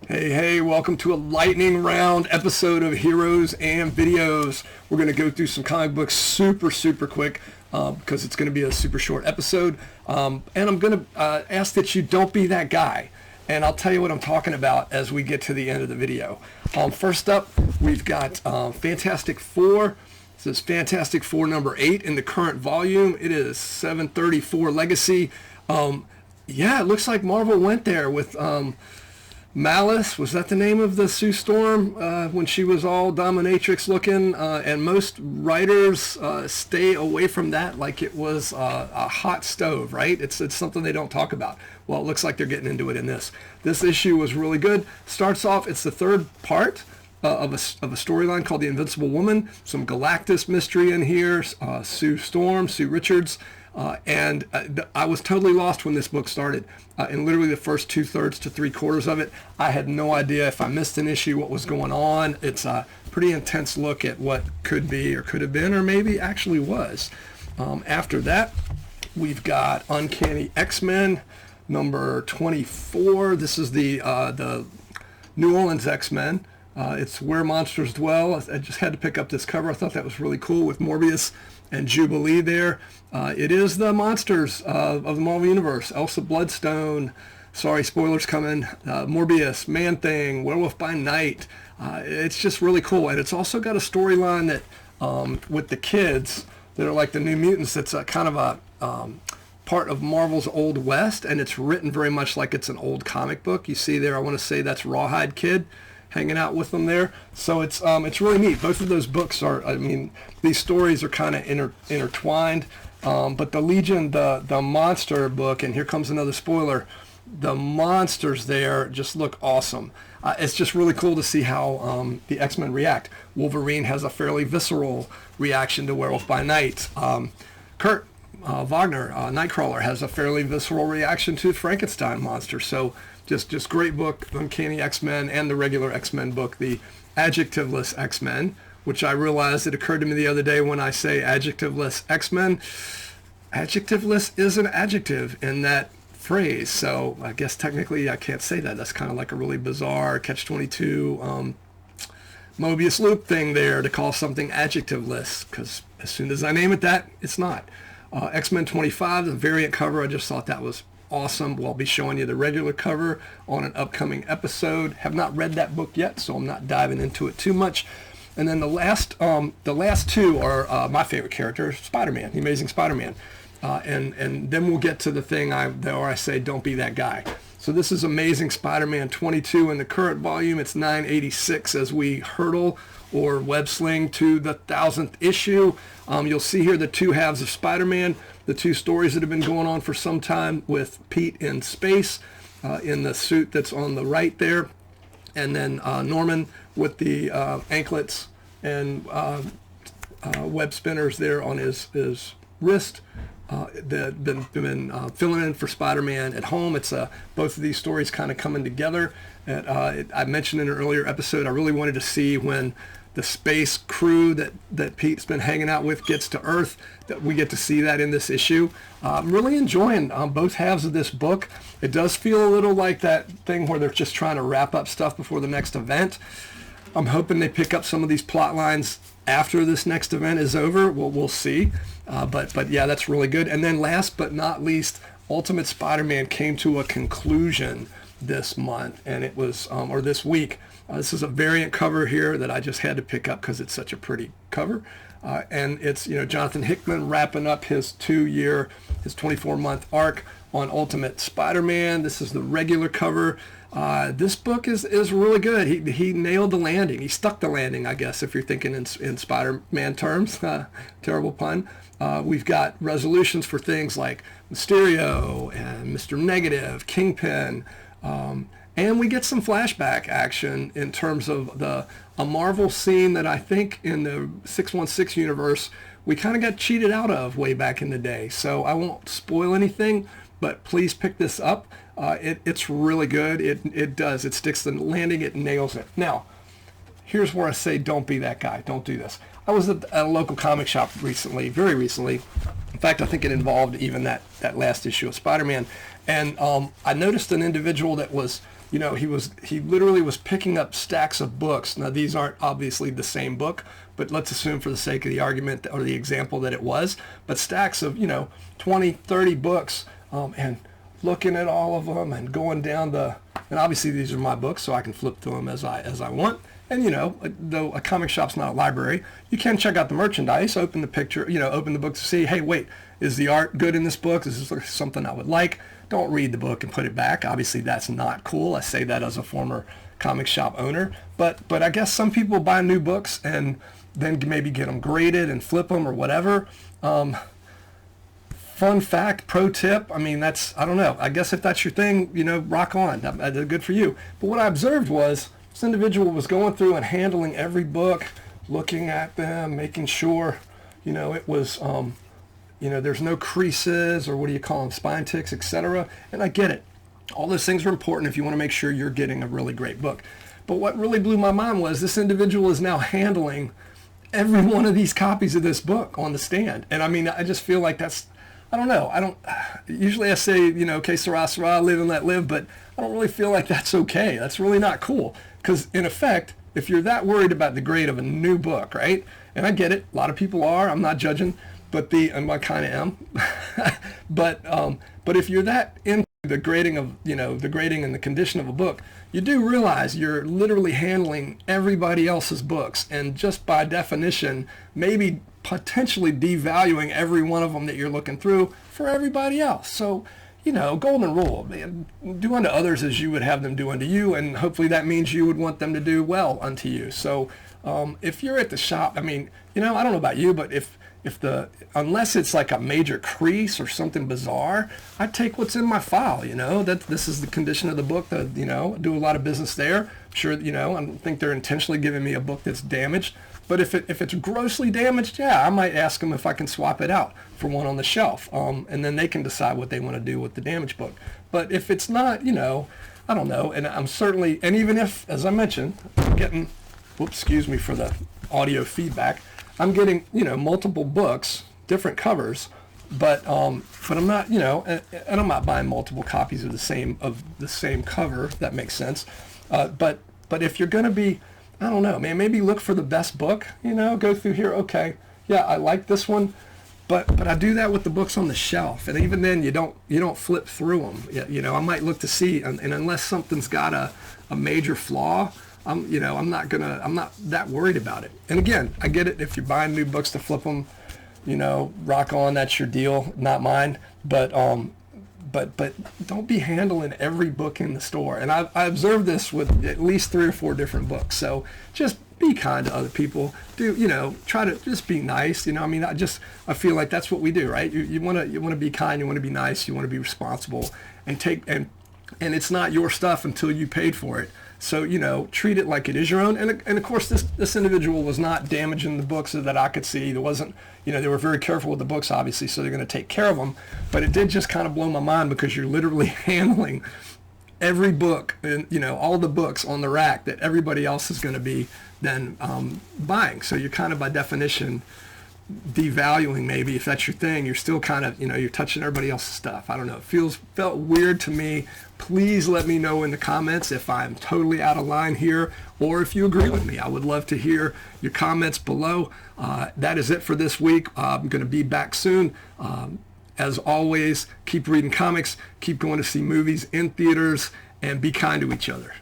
Hey, welcome to a lightning round episode of Heroes and Videos. We're going to go through some comic books super quick because it's going to be a super short episode. And I'm going to ask that you don't be that guy. And I'll tell you what I'm talking about as we get to the end of the video. First up, we've got Fantastic Four. This is Fantastic Four number 8 in the current volume. It is 734 Legacy. Yeah, it looks like Marvel went there with... Malice, was that the name of the Sue Storm when she was all dominatrix looking? And most writers stay away from that like it was a hot stove, right? It's something they don't talk about. Well, it looks like they're getting into it in this. This issue was really good. Starts off, it's the third part of a storyline called The Invincible Woman. Some Galactus mystery in here. Sue Storm, Sue Richards. And I was totally lost when this book started. In literally the first 2/3 to 3/4 of it, I had no idea if I missed an issue, what was going on. It's a pretty intense look at what could be or could have been or maybe actually was. After that, we've got Uncanny X-Men number 24. This is the New Orleans X-Men. It's Where Monsters Dwell. I just had to pick up this cover. I thought that was really cool with Morbius and Jubilee there. It is the monsters of the Marvel Universe. Elsa Bloodstone, sorry, spoilers coming, Morbius, Man-Thing, Werewolf by Night. It's just really cool. And it's also got a storyline that, with the kids that are like the New Mutants, that's a kind of a part of Marvel's Old West, and it's written very much like it's an old comic book. You see there, I want to say that's Rawhide Kid hanging out with them there. So it's really neat. Both of those books are, I mean, these stories are kind of intertwined. But the Legion, the monster book, and here comes another spoiler, the monsters there just look awesome. It's just really cool to see how the X-Men react. Wolverine has a fairly visceral reaction to Werewolf by Night. Kurt Wagner, Nightcrawler, has a fairly visceral reaction to Frankenstein monster. So just great book, Uncanny X-Men, and the regular X-Men book, the Adjectiveless X-Men, which I realized it occurred to me the other day when I say Adjectiveless X-Men. Adjectiveless is an adjective in that phrase, so I guess technically I can't say that. That's kind of like a really bizarre Catch-22 Mobius loop thing there to call something adjectiveless, because as soon as I name it that, it's not. X-Men 25, the variant cover, I just thought that was awesome. We'll be showing you the regular cover on an upcoming episode. Have not read that book yet, so I'm not diving into it too much. And then the last two are my favorite character, Spider-Man, the Amazing Spider-Man. And then we'll get to the thing where I say don't be that guy. So this is Amazing Spider-Man 22 in the current volume. It's 986 as we hurdle or web sling to the 1000th issue. You'll see here the two halves of Spider-Man, the two stories that have been going on for some time with Pete in space in the suit that's on the right there. And then Norman with the anklets and web spinners there on his wrist. They've been filling in for Spider-Man at home. It's both of these stories kind of coming together. I mentioned in an earlier episode, I really wanted to see when the space crew that Pete's been hanging out with gets to Earth, that we get to see that in this issue. I'm really enjoying both halves of this book. It does feel a little like that thing where they're just trying to wrap up stuff before the next event. I'm hoping they pick up some of these plot lines after this next event is over. We'll see. But yeah, that's really good. And then last but not least, Ultimate Spider-Man came to a conclusion this month, and it was, or this week. This is a variant cover here that I just had to pick up because it's such a pretty cover. And it's, Jonathan Hickman wrapping up his 24-month arc on Ultimate Spider-Man. This is the regular cover. This book is really good. He nailed the landing. He stuck the landing, I guess, if you're thinking in Spider-Man terms. Terrible pun. We've got resolutions for things like Mysterio and Mr. Negative, Kingpin, and we get some flashback action in terms of a Marvel scene that I think in the 616 universe we kind of got cheated out of way back in the day. So I won't spoil anything, but please pick this up. It's really good. It does. It sticks the landing. It nails it. Now, here's where I say don't be that guy. Don't do this. I was at a local comic shop recently, very recently. In fact, I think it involved even that last issue of Spider-Man. And I noticed an individual that was he literally was picking up stacks of books. Now these aren't obviously the same book, but let's assume for the sake of the argument or the example that it was, but stacks of 20, 30 books, and looking at all of them and going down and obviously these are my books, so I can flip through them as I want. And though a comic shop's not a library, you can check out the merchandise, open the book to see, hey, wait, is the art good in this book? Is this something I would like? Don't read the book and put it back. Obviously, that's not cool. I say that as a former comic shop owner. But I guess some people buy new books and then maybe get them graded and flip them or whatever. Fun fact, pro tip, I don't know. I guess if that's your thing, rock on. Good for you. But what I observed was this individual was going through and handling every book, looking at them, making sure, it was, there's no creases or what do you call them, spine ticks, etc. And I get it. All those things are important if you want to make sure you're getting a really great book. But what really blew my mind was this individual is now handling every one of these copies of this book on the stand. And I just feel like that's, I don't know. Usually I say, que sera, sera, live and let live, but I don't really feel like that's okay. That's really not cool. Because in effect, if you're that worried about the grade of a new book, right? And I get it. A lot of people are. I'm not judging. And I kind of am. But if you're that into the grading of, the grading and the condition of a book, you do realize you're literally handling everybody else's books. And just by definition, maybe potentially devaluing every one of them that you're looking through for everybody else. So, golden rule, man, do unto others as you would have them do unto you, and hopefully that means you would want them to do well unto you. So if you're at the shop, I don't know about you, but unless it's like a major crease or something bizarre, I take what's in my file, that this is the condition of the book, do a lot of business there. I'm sure, I don't think they're intentionally giving me a book that's damaged. But if it's grossly damaged, yeah, I might ask them if I can swap it out for one on the shelf. And then they can decide what they want to do with the damaged book. But if it's not, I don't know. And I'm certainly, and even if, as I mentioned, I'm getting, excuse me for the audio feedback, I'm getting, multiple books, different covers, but I'm not, and I'm not buying multiple copies of the same cover, if that makes sense. But if you're going to be, I don't know, man, maybe look for the best book, go through here. Okay. Yeah, I like this one, but I do that with the books on the shelf. And even then you don't flip through them. I might look to see, and unless something's got a major flaw, I'm not that worried about it. And again, I get it. If you're buying new books to flip them, rock on, that's your deal, not mine. But don't be handling every book in the store. And I observed this with at least 3 or 4 different books. So just be kind to other people. Try to just be nice. I feel like that's what we do, right? You want to be kind. You want to be nice. You want to be responsible, and it's not your stuff until you paid for it. So, treat it like it is your own. And of course, this individual was not damaging the books that I could see. There wasn't, they were very careful with the books, obviously, so they're going to take care of them. But it did just kind of blow my mind because you're literally handling every book and, all the books on the rack that everybody else is going to be then buying. So you're kind of by definition devaluing, maybe if that's your thing. You're still kind of, you're touching everybody else's stuff. I don't know. It felt weird to me. Please let me know in the comments if I'm totally out of line here or if you agree with me. I would love to hear your comments below. That is it for this week. I'm going to be back soon. As always, keep reading comics, keep going to see movies in theaters, and be kind to each other.